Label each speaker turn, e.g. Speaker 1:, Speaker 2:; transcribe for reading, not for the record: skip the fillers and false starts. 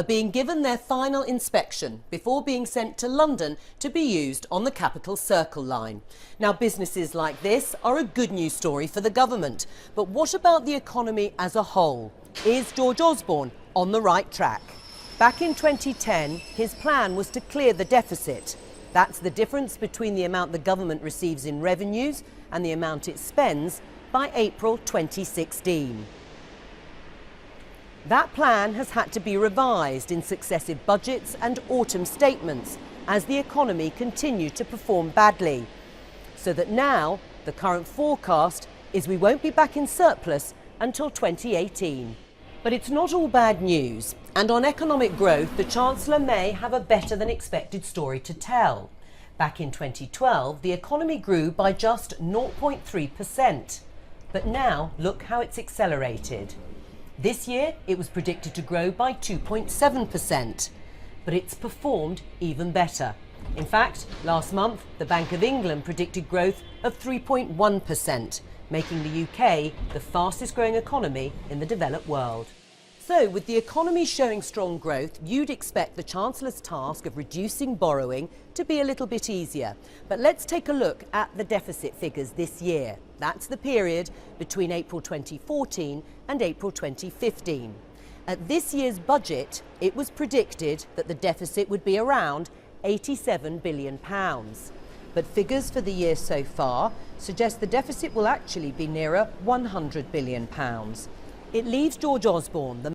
Speaker 1: being given their final inspection before being sent to London to be used on the Capital Circle line. Now, businesses like this are a good news story for the government. But what about the economy as a whole? Is George Osborne on the right track? Back in 2010, his plan was to clear the deficit. That's the difference between the amount the government receives in revenues and the amount it spends by April 2016. That plan has had to be revised in successive budgets and autumn statements as the economy continued to perform badly. So that now the current forecast is we won't be back in surplus until 2018. But it's not all bad news. And on economic growth, the Chancellor may have a better than expected story to tell. Back in 2012, the economy grew by just 0.3%. But now look how it's accelerated. This year, it was predicted to grow by 2.7%, but it's performed even better. In fact, last month, the Bank of England predicted growth of 3.1%, making the UK the fastest growing economy in the developed world. So, with the economy showing strong growth, you'd expect the Chancellor's task of reducing borrowing to be a little bit easier. But let's take a look at the deficit figures this year. That's the period between April 2014 and April 2015. At this year's budget, it was predicted that the deficit would be around £87 billion. But figures for the year so far suggest the deficit will actually be nearer £100 billion. It leaves George Osborne, the